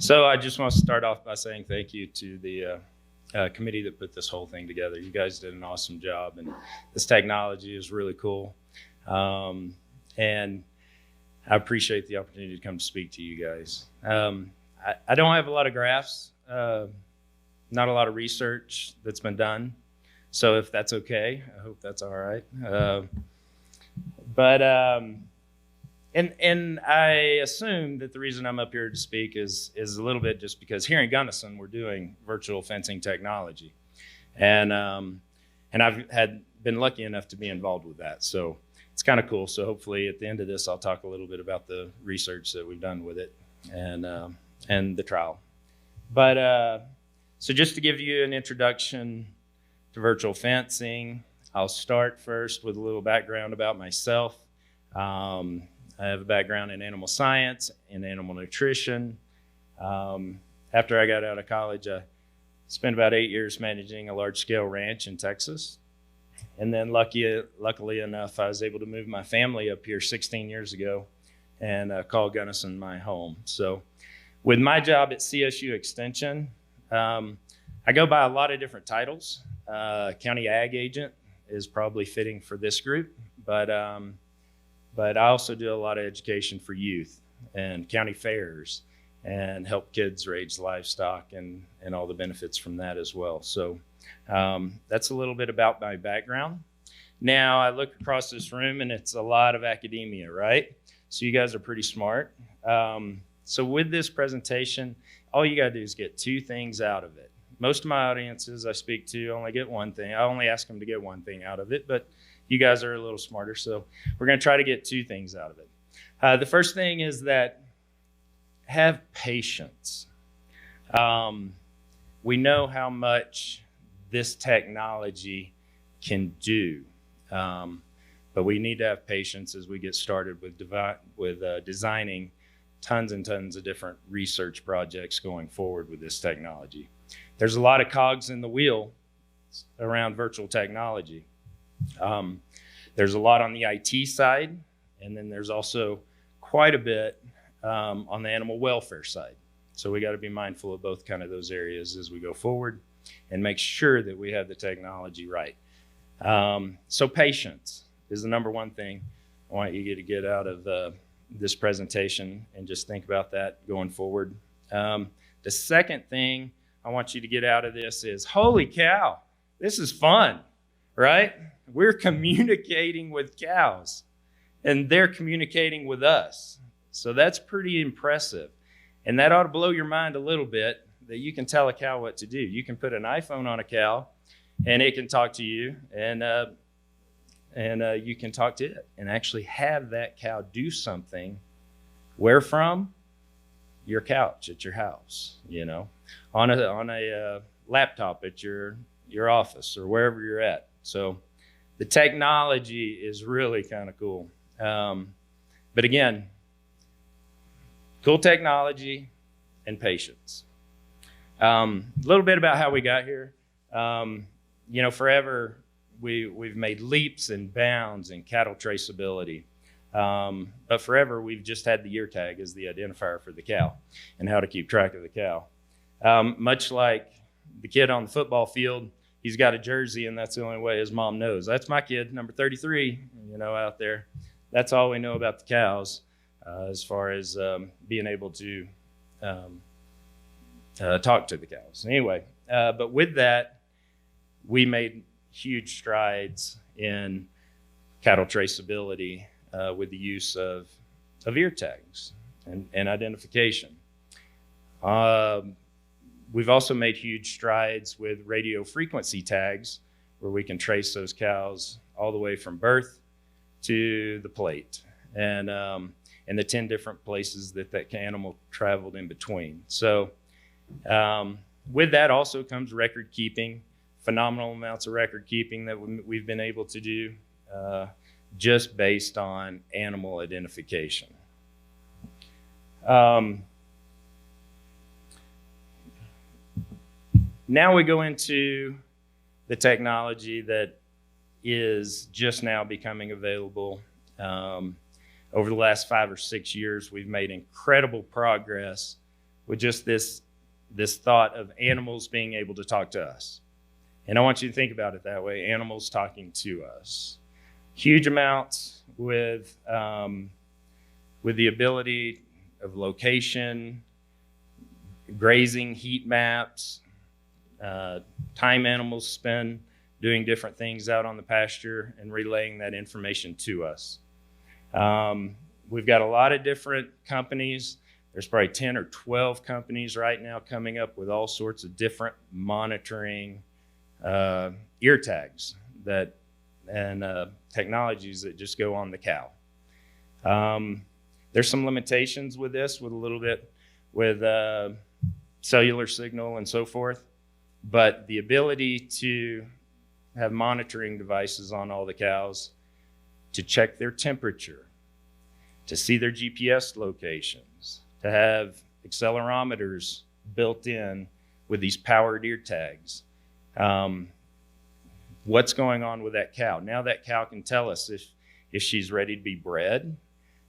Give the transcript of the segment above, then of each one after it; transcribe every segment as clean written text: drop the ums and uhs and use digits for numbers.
So I just want to start off by saying thank you to the committee that put this whole thing together. You guys did an awesome job, and this technology is really cool. And I appreciate the opportunity to come speak to you guys. I don't have a lot of graphs, not a lot of research that's been done. So if that's okay, I hope that's all right. And I assume that the reason I'm up here to speak is a little bit just because here in Gunnison we're doing virtual fencing technology, and I've been lucky enough to be involved with that. So it's kind of cool. So hopefully at the end of this, I'll talk a little bit about the research that we've done with it and the trial. But so just to give you an introduction to virtual fencing, I'll start first with a little background about myself. I have a background in animal science and animal nutrition. After I got out of college, I spent about 8 years managing a large-scale ranch in Texas. And then luckily enough, I was able to move my family up here 16 years ago and call Gunnison my home. So with my job at CSU Extension, I go by a lot of different titles. County Ag Agent is probably fitting for this group, but I also do a lot of education for youth and county fairs and help kids raise livestock and all the benefits from that as well. So that's a little bit about my background. Now I look across this room and it's a lot of academia, right? So you guys are pretty smart. So with this presentation, all you gotta do is get two things out of it. Most of my audiences I speak to only get one thing. I only ask them to get one thing out of it, but you guys are a little smarter, so we're going to try to get two things out of it. The first thing is that have patience. We know how much this technology can do, but we need to have patience as we get started with designing tons and tons of different research projects going forward with this technology. There's a lot of cogs in the wheel around virtual technology. There's a lot on the IT side, and then there's also quite a bit on the animal welfare side. So we got to be mindful of both kind of those areas as we go forward and make sure that we have the technology right. So patience is the number one thing I want you to get out of this presentation, and just think about that going forward. The second thing I want you to get out of this is, holy cow, this is fun, right? We're communicating with cows and they're communicating with us. So that's pretty impressive. And that ought to blow your mind a little bit, that you can tell a cow what to do. You can put an iPhone on a cow and it can talk to you, and you can talk to it and actually have that cow do something. Where from? Your couch at your house, you know, on a laptop at your office or wherever you're at. So the technology is really kind of cool. But again, cool technology and patience. A little bit about how we got here. You know, forever we've made leaps and bounds in cattle traceability. But forever we've just had the ear tag as the identifier for the cow and how to keep track of the cow. Much like the kid on the football field, he's got a jersey and that's the only way his mom knows. That's my kid, number 33, you know, out there. That's all we know about the cows as far as being able to talk to the cows. Anyway, but with that, we made huge strides in cattle traceability with the use of ear tags and identification. We've also made huge strides with radio frequency tags, where we can trace those cows all the way from birth to the plate, and the 10 different places that animal traveled in between. So with that also comes record keeping, phenomenal amounts of record keeping that we've been able to do just based on animal identification. Now we go into the technology that is just now becoming available. Over the last 5 or 6 years, we've made incredible progress with just this thought of animals being able to talk to us. And I want you to think about it that way, animals talking to us. Huge amounts with the ability of location, grazing heat maps, time animals spend doing different things out on the pasture and relaying that information to us. We've got a lot of different companies. There's probably 10 or 12 companies right now coming up with all sorts of different monitoring ear tags and technologies that just go on the cow. There's some limitations with this, with a little bit with cellular signal and so forth, but the ability to have monitoring devices on all the cows to check their temperature, to see their GPS locations, to have accelerometers built in with these powered ear tags. What's going on with that cow? Now that cow can tell us if she's ready to be bred.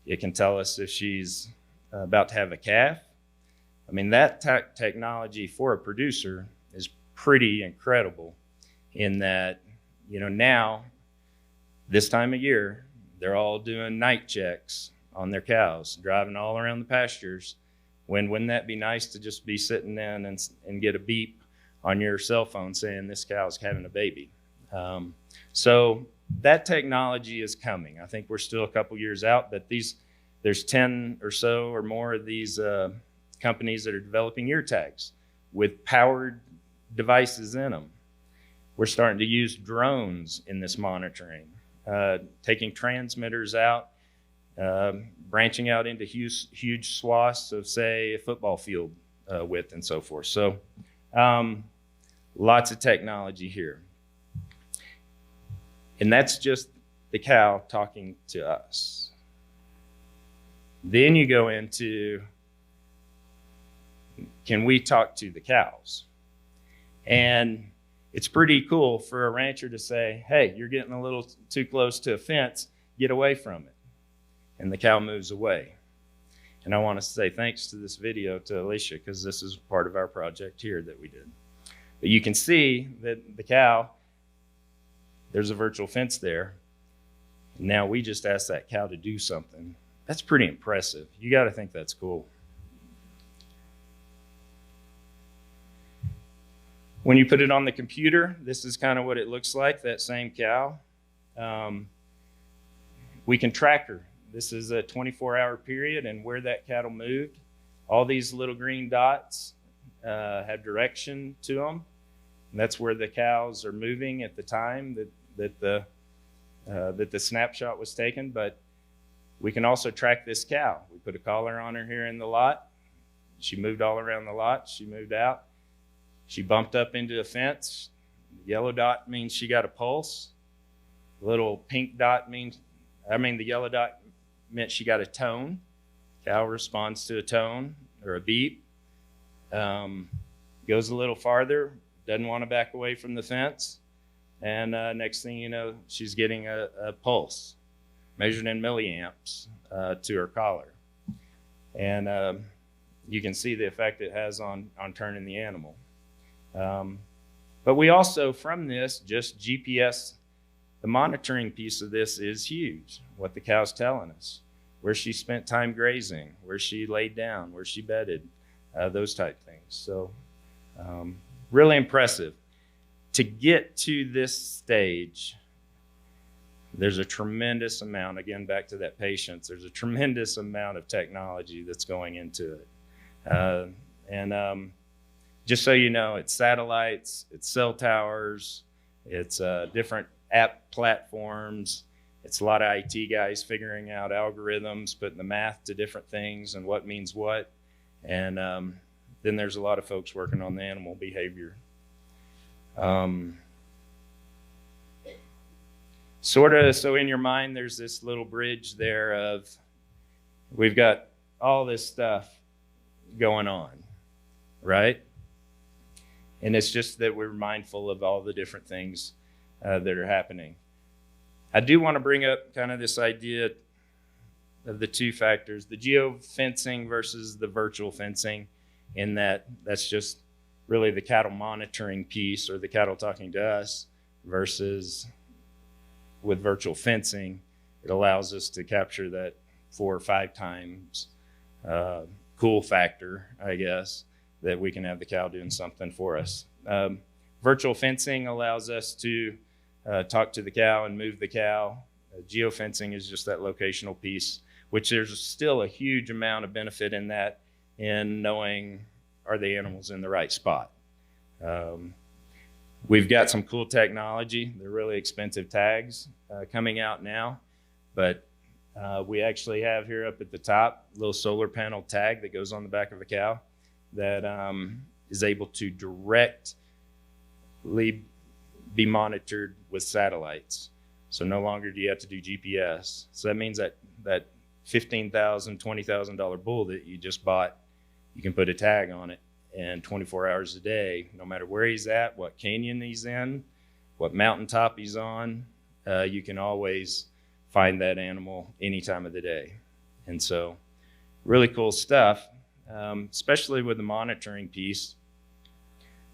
It can tell us if she's about to have a calf. I mean, that technology for a producer is pretty incredible in that, now, this time of year, they're all doing night checks on their cows, driving all around the pastures. Wouldn't that be nice to just be sitting in and get a beep on your cell phone saying this cow's having a baby? So that technology is coming. I think we're still a couple years out, but there's 10 or so or more of these companies that are developing ear tags with powered devices in them. We're starting to use drones in this monitoring, taking transmitters out, branching out into huge swaths of, say, a football field width and so forth. So lots of technology here. And that's just the cow talking to us. Then you go into, can we talk to the cows? And it's pretty cool for a rancher to say, hey, you're getting a little too close to a fence, get away from it. And the cow moves away. And I want to say thanks to this video to Alicia, because this is part of our project here that we did. But you can see that the cow, there's a virtual fence there. Now we just asked that cow to do something. That's pretty impressive. You got to think that's cool. When you put it on the computer, this is kind of what it looks like, that same cow. We can track her. This is a 24-hour period and where that cattle moved. All these little green dots have direction to them. And that's where the cows are moving at the time that the snapshot was taken. But we can also track this cow. We put a collar on her here in the lot. She moved all around the lot. She moved out. She bumped up into a fence. The yellow dot means she got a pulse. The little pink dot the yellow dot meant she got a tone. Cow responds to a tone or a beep. Goes a little farther, doesn't want to back away from the fence. And next thing you know, she's getting a pulse measured in milliamps to her collar. And you can see the effect it has on turning the animal. But we also, from this, just GPS, the monitoring piece of this is huge. What the cow's telling us, where she spent time grazing, where she laid down, where she bedded, those type things. So really impressive. To get to this stage, there's a tremendous amount, again, back to that patience, there's a tremendous amount of technology that's going into it. Just so you know, it's satellites, it's cell towers, it's different app platforms. It's a lot of IT guys figuring out algorithms, putting the math to different things and what means what. And then there's a lot of folks working on the animal behavior. So in your mind, there's this little bridge there of, we've got all this stuff going on, right? And it's just that we're mindful of all the different things that are happening. I do want to bring up kind of this idea of the two factors, the geofencing versus the virtual fencing. in that that's just really the cattle monitoring piece or the cattle talking to us, versus with virtual fencing, it allows us to capture that 4 or 5 times cool factor, I guess, that we can have the cow doing something for us. Virtual fencing allows us to talk to the cow and move the cow. Geofencing is just that locational piece, which there's still a huge amount of benefit in that, in knowing are the animals in the right spot. We've got some cool technology. They're really expensive tags coming out now, but we actually have here up at the top a little solar panel tag that goes on the back of a cow that is able to directly be monitored with satellites. So no longer do you have to do GPS. So that means that $15,000, $20,000 bull that you just bought, you can put a tag on it, and 24 hours a day, no matter where he's at, what canyon he's in, what mountaintop he's on, you can always find that animal any time of the day. And so really cool stuff, especially with the monitoring piece.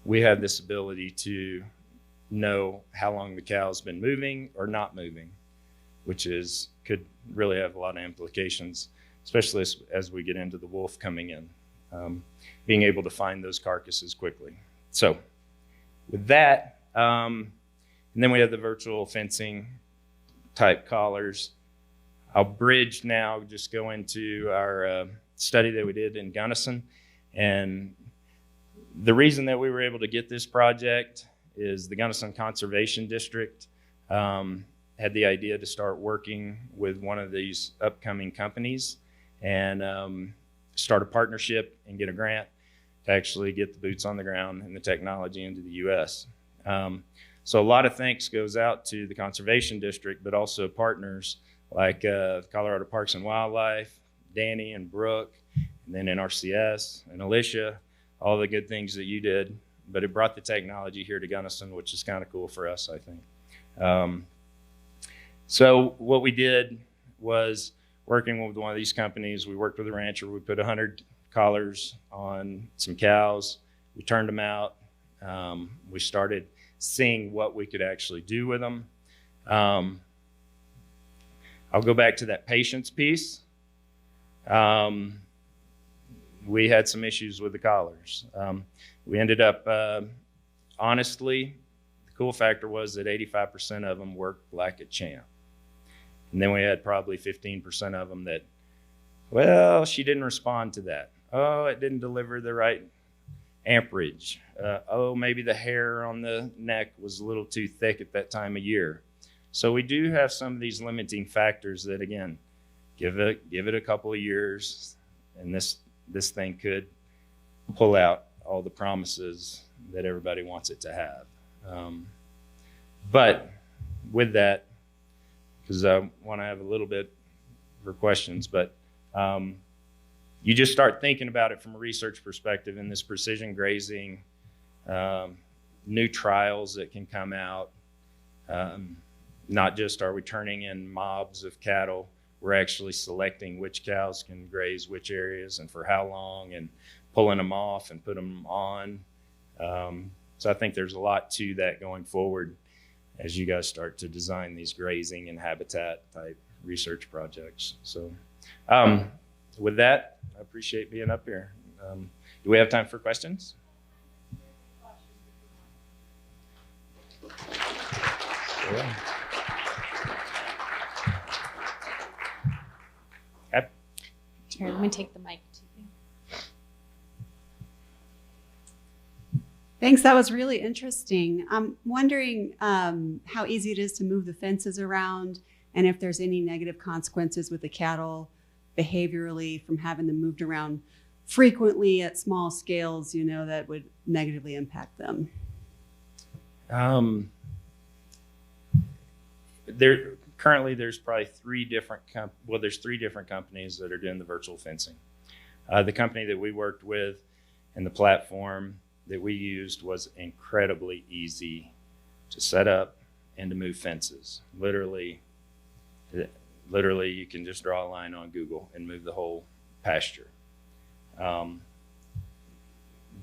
We have this ability to know how long the cow's been moving or not moving, which could really have a lot of implications, especially as we get into the wolf coming in, being able to find those carcasses quickly. So with that, and then we have the virtual fencing type collars. I'll bridge now, just go into our study that we did in Gunnison. And the reason that we were able to get this project is the Gunnison Conservation District had the idea to start working with one of these upcoming companies and start a partnership and get a grant to actually get the boots on the ground and the technology into the U.S. So a lot of thanks goes out to the Conservation District, but also partners like Colorado Parks and Wildlife, Danny and Brooke, and then NRCS and Alicia, all the good things that you did. But it brought the technology here to Gunnison, which is kind of cool for us, I think. So what we did was working with one of these companies. We worked with a rancher. We put 100 collars on some cows. We turned them out. We started seeing what we could actually do with them. I'll go back to that patience piece. We had some issues with the collars. We ended up, honestly, the cool factor was that 85% of them worked like a champ. And then we had probably 15% of them that, well, she didn't respond to that. Oh, it didn't deliver the right amperage. Oh, maybe the hair on the neck was a little too thick at that time of year. So we do have some of these limiting factors that, again, give it a couple of years, and this thing could pull out all the promises that everybody wants it to have. But with that, because I want to have a little bit for questions, but you just start thinking about it from a research perspective in this precision grazing, new trials that can come out. Not just are we turning in mobs of cattle, we're actually selecting which cows can graze which areas and for how long, and pulling them off and put them on. So I think there's a lot to that going forward as you guys start to design these grazing and habitat type research projects. So with that, I appreciate being up here. Do we have time for questions? Yeah. Here, let me take the mic to you. Thanks. That was really interesting. I'm wondering how easy it is to move the fences around, and if there's any negative consequences with the cattle behaviorally from having them moved around frequently at small scales, that would negatively impact them. Currently, there's probably three different companies that are doing the virtual fencing. The company that we worked with and the platform that we used was incredibly easy to set up and to move fences. Literally, you can just draw a line on Google and move the whole pasture.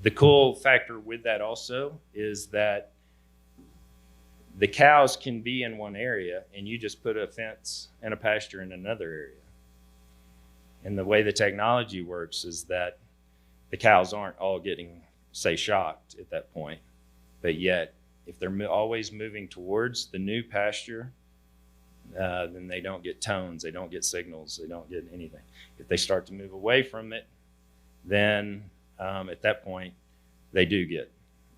The cool factor with that also is that the cows can be in one area and you just put a fence and a pasture in another area. And the way the technology works is that the cows aren't all getting, say, shocked at that point, but yet if they're always moving towards the new pasture, then they don't get tones, they don't get signals, they don't get anything. If they start to move away from it, then at that point, they do get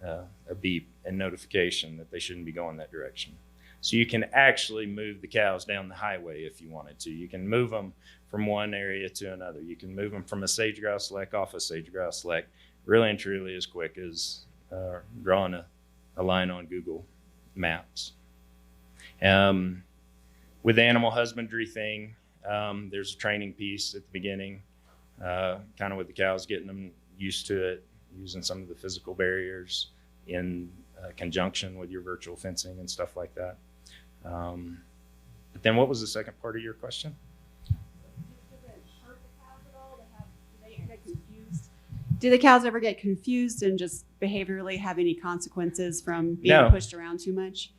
a beep and notification that they shouldn't be going that direction. So you can actually move the cows down the highway if you wanted to. You can move them from one area to another. You can move them from a sage-grouse select off a sage-grouse select really and truly as quick as drawing a line on Google Maps. With the animal husbandry thing, there's a training piece at the beginning, kind of with the cows, getting them used to it, using some of the physical barriers in conjunction with your virtual fencing and stuff like that. But then what was the second part of your question? Do the cows ever get confused and just behaviorally have any consequences from being No. pushed around too much?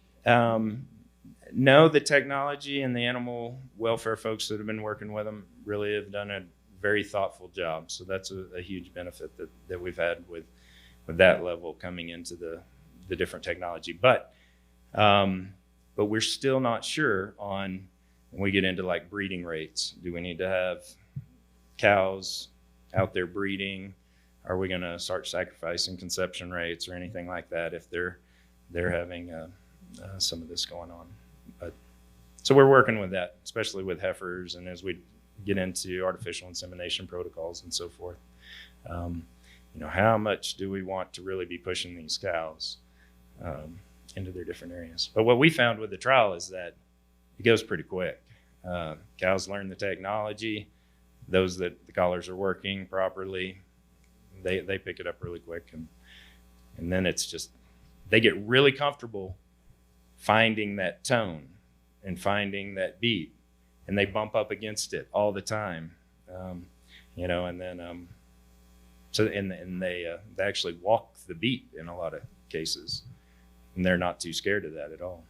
No, the technology and the animal welfare folks that have been working with them really have done a very thoughtful job. So that's a huge benefit that we've had with that level coming into the different technology. But we're still not sure on when we get into like breeding rates. Do we need to have cows out there breeding? Are we going to start sacrificing conception rates or anything like that if they're having some of this going on? But so we're working with that, especially with heifers, and as we get into artificial insemination protocols and so forth. How much do we want to really be pushing these cows into their different areas? But what we found with the trial is that it goes pretty quick. Cows learn the technology. Those that the collars are working properly, they pick it up really quick, and then it's just they get really comfortable finding that tone and finding that beat, and they bump up against it all the time, and then they actually walk the beat in a lot of cases, and they're not too scared of that at all.